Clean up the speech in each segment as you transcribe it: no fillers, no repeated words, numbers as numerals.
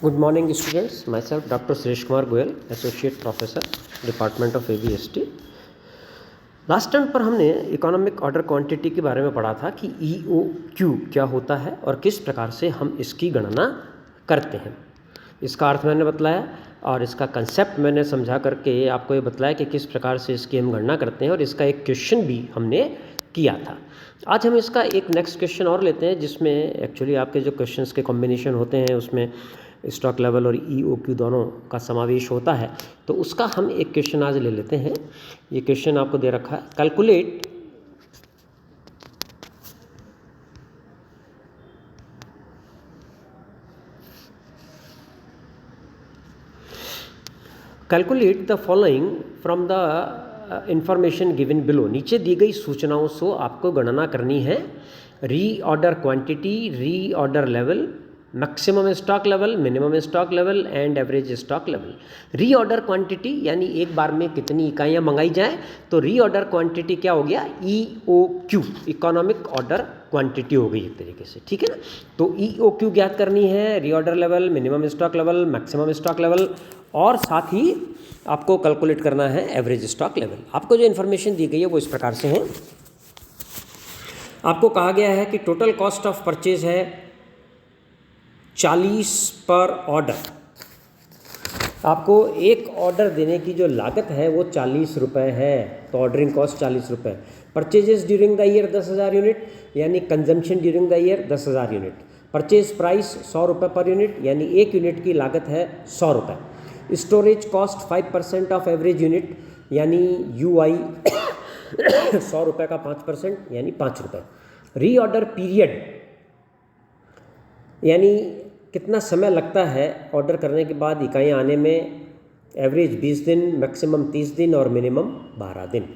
Good morning students, myself Dr. Suresh Kumar Goyal, Associate Professor, Department of ABST। Last time पर हमने economic order quantity के बारे में पढ़ा था कि EOQ क्या होता है और किस प्रकार से हम इसकी गणना करते हैं। इसका अर्थ मैंने बतलाया और इसका कंसेप्ट मैंने समझा करके आपको ये बतलाया कि किस प्रकार से इसकी हम गणना करते हैं और इसका एक क्वेश्चन भी हमने किया था। आज हम इसका एक नेक्स्ट क्वेश्चन और लेते हैं जिसमें एक्चुअली आपके जो क्वेश्चंस के कॉम्बिनेशन होते हैं उसमें स्टॉक लेवल और EOQ दोनों का समावेश होता है। तो उसका हम एक क्वेश्चन आज ले लेते हैं। ये क्वेश्चन आपको दे रखा है, calculate the following from the information given below. नीचे दी गई सूचनाओं से आपको गणना करनी है reorder quantity, reorder level, maximum stock level, minimum stock level and average stock level. Reorder quantity यानी एक बार में कितनी इकाइयाँ मंगाई जाए, तो रीऑर्डर क्वांटिटी क्या हो गया, EOQ, इकोनॉमिक ऑर्डर क्वांटिटी हो गई एक तरीके से, ठीक है ना। तो EOQ ज्ञात करनी है, reorder level, minimum stock level, maximum stock level और साथ ही आपको कैलकुलेट करना है एवरेज स्टॉक लेवल। आपको जो इन्फॉर्मेशन दी गई है वो इस प्रकार से है। आपको कहा गया है कि टोटल कॉस्ट ऑफ परचेज है 40 पर ऑर्डर। आपको एक ऑर्डर देने की जो लागत है वो 40 रुपये है, तो ऑर्डरिंग कॉस्ट 40 रुपये। Purchases during the year 10,000 unit यानी consumption during the year 10,000 unit. Purchase price 100 रुपये पर यूनिट यानी एक यूनिट की लागत है 100 रुपये। Storage cost 5% of average unit यानी UI 100 रुपये का 5% यानी 5 रुपये। रीऑर्डर पीरियड यानी कितना समय लगता है ऑर्डर करने के बाद इकाइयाँ आने में, एवरेज 20 दिन, मैक्सिमम 30 दिन और मिनिमम 12 दिन।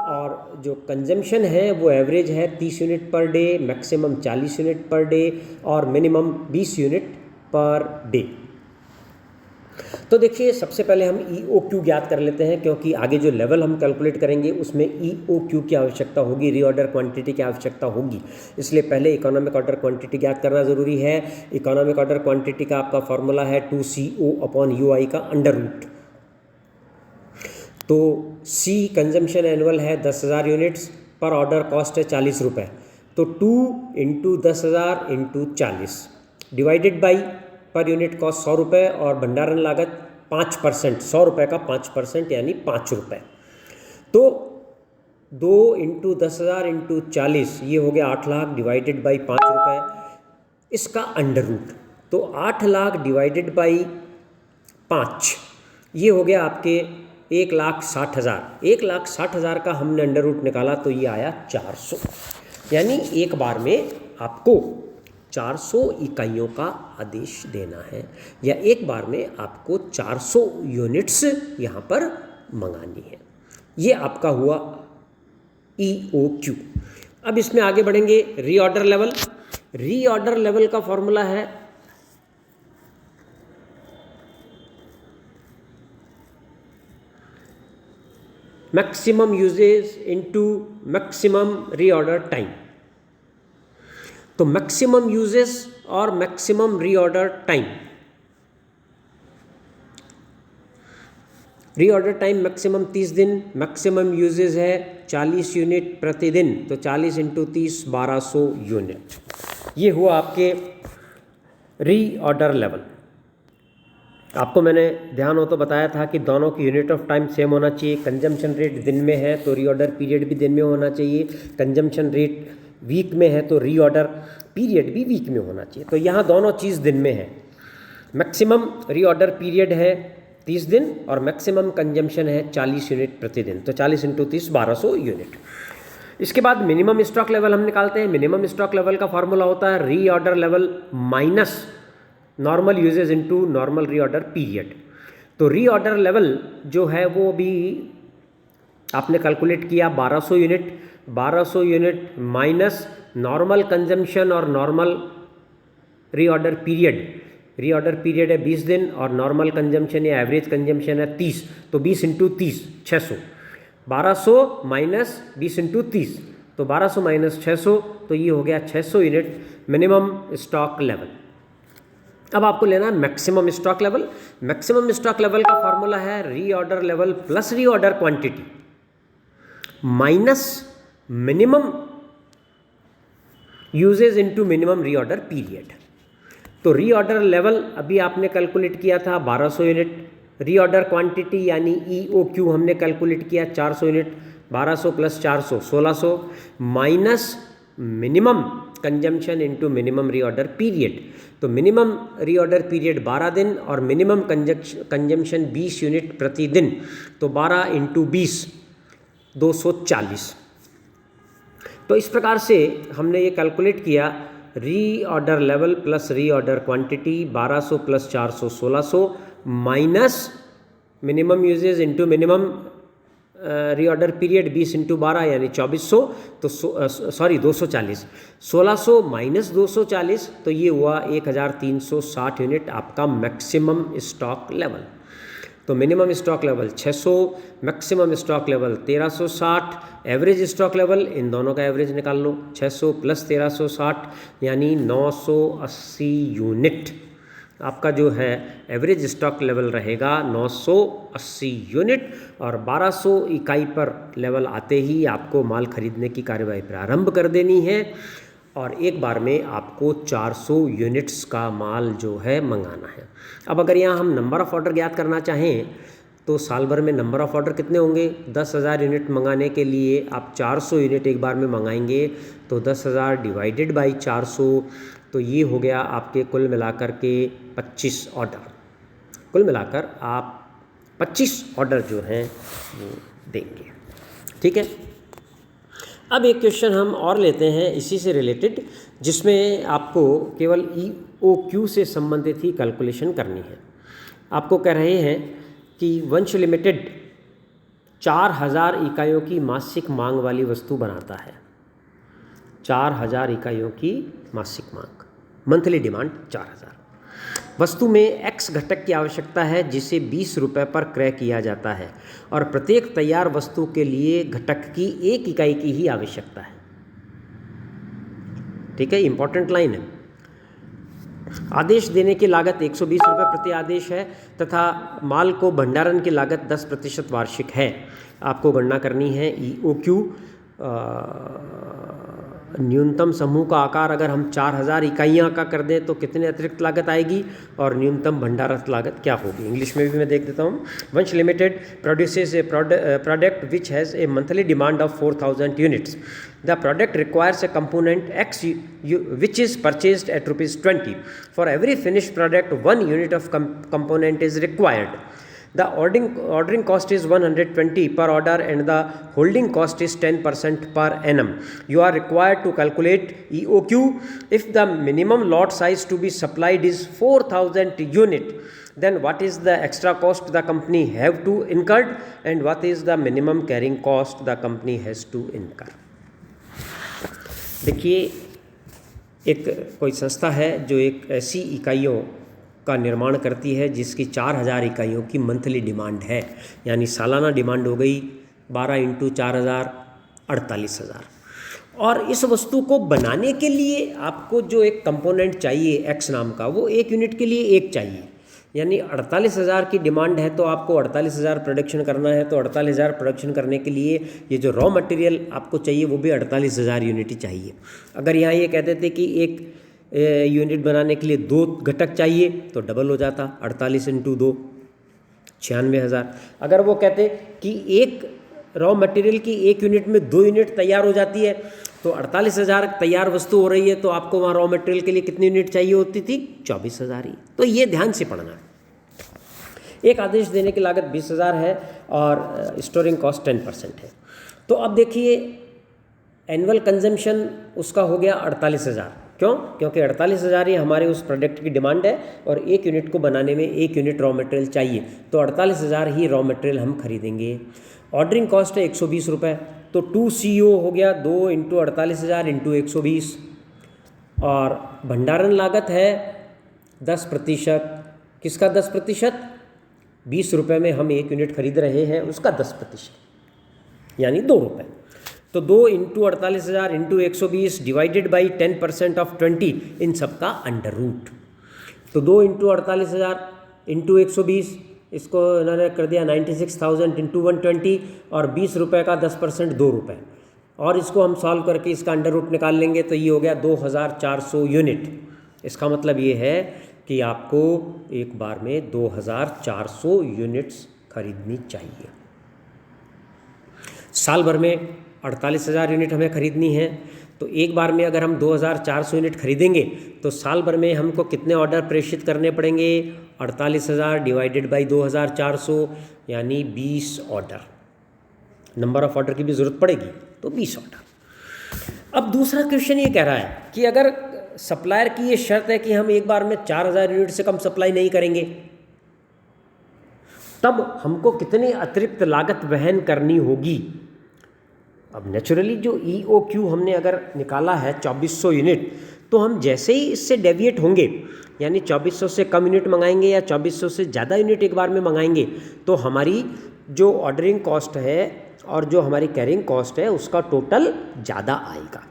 और जो कंजम्पशन है वो एवरेज है 30 unit per day, maximum 40 unit per day और मिनिमम 20 यूनिट पर डे। तो देखिए सबसे पहले हम EOQ ज्ञात कर लेते हैं, क्योंकि आगे जो लेवल हम कैलकुलेट करेंगे उसमें EOQ की आवश्यकता होगी, रीऑर्डर क्वांटिटी की आवश्यकता होगी। इसलिए पहले इकोनॉमिक ऑर्डर क्वांटिटी ज्ञात करना ज़रूरी है। इकोनॉमिक ऑर्डर क्वांटिटी का आपका फॉर्मूला है 2CO/UI का अंडर रूट। तो C कंजम्पशन एनुअल है 10,000 यूनिट्स, पर ऑर्डर कॉस्ट है 40 रुपये, तो 2 × 10,000 × 40 divided by per unit cost 100 रुपये और भंडारण लागत 5%, 100 रुपये का 5% यानी 5 रुपये। तो 2 × 10,000 × 40 ये हो गया 8 लाख डिवाइडेड बाई 5 रुपये, इसका अंडर रूट। तो 8 लाख डिवाइडेड बाई 5 ये हो गया आपके 1,60,000। 1,60,000 का हमने अंडर रूट निकाला तो ये आया 400, यानी एक बार में आपको 400 इकाइयों का आदेश देना है या एक बार में आपको 400 यूनिट्स यहाँ पर मंगानी है। ये आपका हुआ EOQ। अब इसमें आगे बढ़ेंगे रीऑर्डर लेवल। रीऑर्डर लेवल का फॉर्मूला है maximum usage into maximum reorder time. तो मैक्सिमम यूजेस और maximum reorder time, reorder time maximum 30 दिन, मैक्सिमम यूजेस है 40 यूनिट प्रतिदिन, तो 40 × 30 1200 यूनिट। ये हुआ आपके रीऑर्डर लेवल। आपको मैंने ध्यान हो तो बताया था कि दोनों की यूनिट ऑफ टाइम सेम होना चाहिए। कंजम्पशन रेट दिन में है तो रीऑर्डर पीरियड भी दिन में होना चाहिए, कंजम्पशन रेट वीक में है तो रीऑर्डर पीरियड भी वीक में होना चाहिए। तो यहाँ दोनों चीज़ दिन में है। मैक्सिमम रीऑर्डर पीरियड है 30 दिन और मैक्सिमम कंजम्पशन है 40 यूनिट प्रतिदिन, तो 40 × 30 1200 यूनिट। इसके बाद मिनिमम स्टॉक लेवल हम निकालते हैं। मिनिमम स्टॉक लेवल का फॉर्मूला होता है reorder level minus normal usage into normal reorder period. तो रीऑर्डर लेवल जो है वो भी आपने कैलकुलेट किया 1200 unit, 1200 unit minus normal consumption और normal reorder period. Reorder period है 20 दिन और नॉर्मल कंजम्पशन या एवरेज कंजम्पशन है 30, तो 20 × 30 600। 1200 माइनस 20 × 30 तो 1200 माइनस 600, तो ये हो गया 600 यूनिट मिनिमम स्टॉक लेवल। अब आपको लेना है maximum stock level. Maximum stock level का फॉर्मूला है reorder level plus reorder quantity minus minimum usage into minimum reorder period. तो रीऑर्डर लेवल अभी आपने कैलकुलेट किया था 1200 यूनिट, रीऑर्डर क्वांटिटी यानी EOQ हमने कैलकुलेट किया 400 unit, 1200 plus 400 1600 minus minimum consumption into minimum reorder period. तो मिनिमम रीऑर्डर पीरियड 12 दिन और मिनिमम कंजम्पशन 20 यूनिट प्रति दिन, तो 12 इंटू 20 240। तो इस प्रकार से हमने ये कैलकुलेट किया reorder level plus reorder quantity 1200 plus 400 1600 minus minimum usage into minimum reorder period 20 into 12 यानी 2400, तो 240, 1600 माइनस 240, तो ये हुआ 1360 यूनिट आपका मैक्सिमम स्टॉक लेवल। तो minimum stock level 600, maximum stock level 1360, average stock level in दोनों का एवरेज निकाल लो 600 प्लस 1360 यानी 980 यूनिट आपका जो है एवरेज स्टॉक लेवल रहेगा 980 यूनिट। और 1200 इकाई पर लेवल आते ही आपको माल खरीदने की कार्यवाही प्रारंभ कर देनी है और एक बार में आपको 400 यूनिट्स का माल जो है मंगाना है। अब अगर यहाँ हम नंबर ऑफ़ ऑर्डर ज्ञात करना चाहें तो साल भर में नंबर ऑफ़ ऑर्डर कितने होंगे? 10,000 यूनिट मंगाने के लिए आप 400 यूनिट एक बार में मंगाएंगे तो 10,000 डिवाइडेड बाई 400, तो ये हो गया आपके कुल मिलाकर के 25 ऑर्डर। कुल मिलाकर आप 25 ऑर्डर जो हैं वो देंगे। ठीक है, अब एक क्वेश्चन हम और लेते हैं इसी से रिलेटेड, जिसमें आपको केवल EOQ से संबंधित ही कैलकुलेशन करनी है। आपको कह रहे हैं कि वंश लिमिटेड 4000 इकाइयों की मासिक मांग वाली वस्तु बनाता है। 4000 इकाइयों की मासिक मांग, मंथली डिमांड 4000। वस्तु में X घटक की आवश्यकता है जिसे 20 रुपये पर क्रय किया जाता है और प्रत्येक तैयार वस्तु के लिए घटक की 1 इकाई की ही आवश्यकता है। ठीक है, इंपॉर्टेंट लाइन है। आदेश देने की लागत 120 रुपये प्रति आदेश है तथा माल को भंडारण की लागत 10% वार्षिक है। आपको गणना करनी है EOQ। न्यूनतम समूह का आकार अगर हम 4000 इकाइयाँ का कर दें तो कितने अतिरिक्त लागत आएगी और न्यूनतम भंडारण लागत क्या होगी? इंग्लिश में भी मैं देख देता हूँ। वंश limited produces A product which has a monthly demand of 4000 units. The product requires a component X which is purchased at ₹20. For every finished product, 1 unit of component is required. The ordering cost is 120 per order and the holding cost is 10% per annum. You are required to calculate EOQ. If the minimum lot size to be supplied is 4000 unit, then what is the extra cost the company have to incur and what is the minimum carrying cost the company has to incur? देखिए, एक कोई संस्था है जो एक ऐसी इकाइयों का निर्माण करती है जिसकी 4000 इकाइयों की मंथली डिमांड है, यानी सालाना डिमांड हो गई 12 इंटू 4000 48,000। और इस वस्तु को बनाने के लिए आपको जो एक कंपोनेंट चाहिए X नाम का, वो 1 यूनिट के लिए 1 चाहिए, यानी 48,000 की डिमांड है तो आपको 48,000 प्रोडक्शन करना है। तो 48,000 प्रोडक्शन करने के लिए ये जो रॉ मटेरियल आपको चाहिए वो भी 48,000 यूनिट ही चाहिए। अगर यहाँ ये कहते थे कि 1 यूनिट बनाने के लिए 2 घटक चाहिए तो डबल हो जाता, 48 इंटू 2 96,000। अगर वो कहते कि एक रॉ मटेरियल की 1 यूनिट में 2 यूनिट तैयार हो जाती है तो 48,000 तैयार वस्तु हो रही है तो आपको वहाँ रॉ मटेरियल के लिए कितनी यूनिट चाहिए होती थी? 24,000 ही। तो ये ध्यान से पढ़ना है। एक आदेश देने की लागत 20,000 है और स्टोरिंग कॉस्ट 10% है। तो अब देखिए, एनुअल कंजम्पशन उसका हो गया 48,000। क्यों? क्योंकि 48,000 ही हमारे उस प्रोडक्ट की डिमांड है और 1 यूनिट को बनाने में 1 यूनिट रॉ मटेरियल चाहिए, तो 48,000 ही रॉ मटेरियल हम खरीदेंगे। ऑर्डरिंग कॉस्ट है 120 रुपये, तो 2CO हो गया 2 इंटू 48,000 इंटू 120। और भंडारण लागत है 10%। किसका 10%? 20 रुपये में हम 1 यूनिट खरीद रहे हैं, उसका 10% यानी 2 रुपये। तो 2 into 48,000 into 120 divided by 10% of 20, इन सब का अंडर रूट। तो 2 इंटू 48,000 इंटू 120, इसको इन्होंने कर दिया 96,000 इंटू 120, और 20 रुपये का 10% 2 रुपये, और इसको हम सॉल्व करके इसका अंडर रूट निकाल लेंगे तो ये हो गया 2400 यूनिट। इसका मतलब ये है कि आपको एक बार में 2400 यूनिट्स खरीदनी चाहिए। साल भर में 48,000 यूनिट हमें खरीदनी है, तो एक बार में अगर हम 2400 यूनिट खरीदेंगे तो साल भर में हमको कितने ऑर्डर प्रेषित करने पड़ेंगे? 48,000 डिवाइडेड बाई 2400 यानी 20 ऑर्डर। नंबर ऑफ ऑर्डर की भी ज़रूरत पड़ेगी तो 20 ऑर्डर। अब दूसरा क्वेश्चन ये कह रहा है कि अगर सप्लायर की ये शर्त है कि हम एक बार में 4000 यूनिट से कम सप्लाई नहीं करेंगे, तब हमको कितनी अतिरिक्त लागत वहन करनी होगी? अब नेचुरली जो EOQ हमने अगर निकाला है 2400 यूनिट, तो हम जैसे ही इससे डेविएट होंगे, यानी 2400 से कम यूनिट मंगाएंगे या 2400 से ज़्यादा यूनिट एक बार में मंगाएंगे, तो हमारी जो ऑर्डरिंग कॉस्ट है और जो हमारी कैरिंग कॉस्ट है उसका टोटल ज़्यादा आएगा।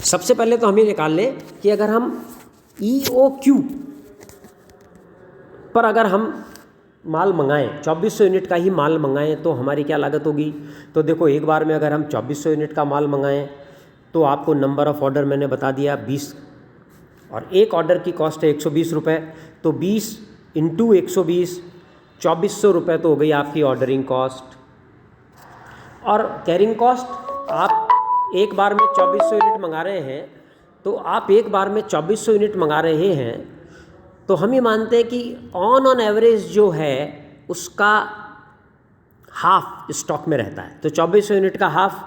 सबसे पहले तो हमें निकाल लें कि अगर हम EOQ पर अगर हम माल मंगाएं, 2400 यूनिट का ही माल मंगाएं, तो हमारी क्या लागत होगी? तो देखो, एक बार में अगर हम 2400 यूनिट का माल मंगाएं तो आपको नंबर ऑफ़ ऑर्डर मैंने बता दिया 20, और एक ऑर्डर की कॉस्ट है 120 रुपये, तो 20 इंटू 120 2400 रुपये तो हो गई आपकी ऑर्डरिंग कॉस्ट। और कैरिंग कॉस्ट, आप एक बार में 2400 यूनिट मंगा रहे हैं, तो आप एक बार में 2400 यूनिट मंगा रहे हैं, तो हम ये मानते हैं कि ऑन एवरेज जो है उसका हाफ स्टॉक में रहता है, तो 2400 यूनिट का हाफ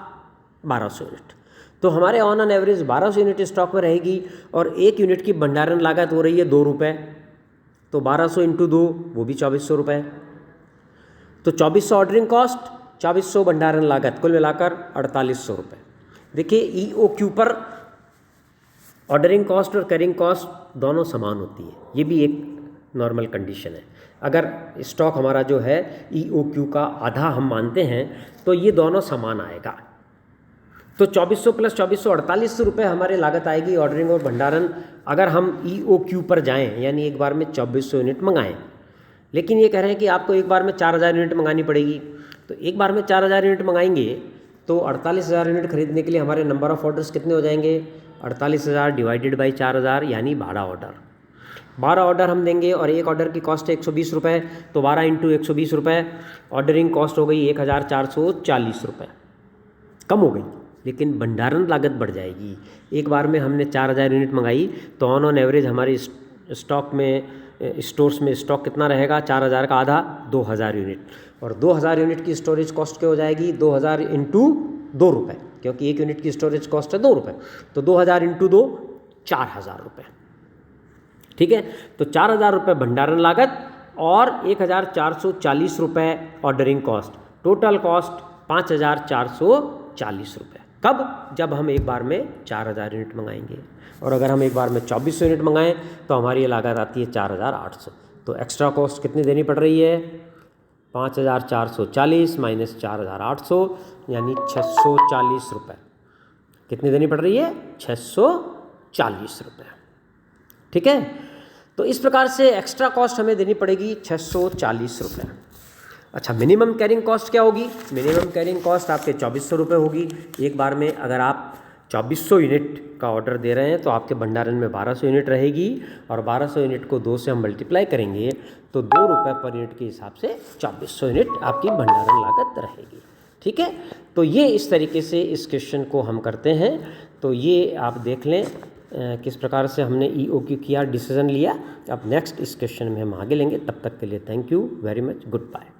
1200 यूनिट, तो हमारे ऑन एवरेज 1200 यूनिट स्टॉक में रहेगी, और एक यूनिट की भंडारण लागत हो रही है 2 रुपये, तो 1200 इंटू 2 वो भी 2400 रुपये, तो 2400 ऑर्डरिंग कॉस्ट, 2400 भंडारण लागत, कुल मिलाकर 4800 रुपये। देखिए, EOQ पर ऑर्डरिंग कॉस्ट और कैरिंग कॉस्ट दोनों समान होती है, ये भी एक नॉर्मल कंडीशन है। अगर स्टॉक हमारा जो है EOQ का आधा हम मानते हैं तो ये दोनों समान आएगा, तो 2400 प्लस 2400 4800 रुपये हमारी लागत आएगी ऑर्डरिंग और भंडारण, अगर हम EOQ पर जाएं, यानी एक बार में 2400 यूनिट मंगाएं। लेकिन ये कह रहे हैं कि आपको एक बार में 4000 यूनिट मंगानी पड़ेगी, तो एक बार में 4000 यूनिट मंगाएंगे तो 48,000 यूनिट खरीदने के लिए हमारे नंबर ऑफ़ ऑर्डर्स कितने हो जाएंगे? 48,000 डिवाइडेड बाई 4000 यानी 12 ऑर्डर। 12 ऑर्डर हम देंगे और एक ऑर्डर की कॉस्ट है 120 रुपये, तो 12 इंटू 120 रुपये, ऑर्डरिंग कॉस्ट हो गई 1440 रुपये, कम हो गई, लेकिन भंडारण लागत बढ़ जाएगी। एक बार में हमने 4000 यूनिट मंगाई, तो ऑन एवरेज हमारे स्टॉक में स्टोर्स में स्टॉक कितना रहेगा? 4000 का आधा 2000 यूनिट, और 2000 यूनिट की स्टोरेज कॉस्ट क्या हो जाएगी? 2000 इंटू 2 रुपये, क्योंकि एक यूनिट की स्टोरेज कॉस्ट है 2 रुपये, तो 2000 इंटू 2 4000 रुपये। ठीक है, तो 4000 रुपये भंडारण लागत और 1440 रुपये ऑर्डरिंग कॉस्ट, टोटल कॉस्ट 5440 रुपये। कब? जब हम एक बार में 4000 यूनिट मंगाएंगे, और अगर हम एक बार में 2400 यूनिट मंगाएं तो हमारी ये लागत आती है 4800। तो एक्स्ट्रा कॉस्ट कितनी देनी पड़ रही है? 5440 माइनस 4800 यानी 640 रुपये। कितनी देनी पड़ रही है? 640 रुपये। ठीक है, तो इस प्रकार से एक्स्ट्रा कॉस्ट हमें देनी पड़ेगी 640 रुपये। अच्छा, मिनिमम कैरिंग कॉस्ट क्या होगी? मिनिमम कैरिंग कॉस्ट आपके 2400 रुपये होगी। एक बार में अगर आप 2400 यूनिट का ऑर्डर दे रहे हैं तो आपके भंडारण में 1200 यूनिट रहेगी, और 1200 यूनिट को 2 से हम मल्टीप्लाई करेंगे तो 2 रुपये पर यूनिट के हिसाब से 2400 यूनिट आपकी भंडारण लागत रहेगी। ठीक है, तो ये इस तरीके से इस क्वेश्चन को हम करते हैं। तो ये आप देख लें किस प्रकार से हमने EOQ किया, डिसीजन लिया। अब नेक्स्ट इस क्वेश्चन में हम आगे लेंगे। तब तक के लिए thank you very much, good bye.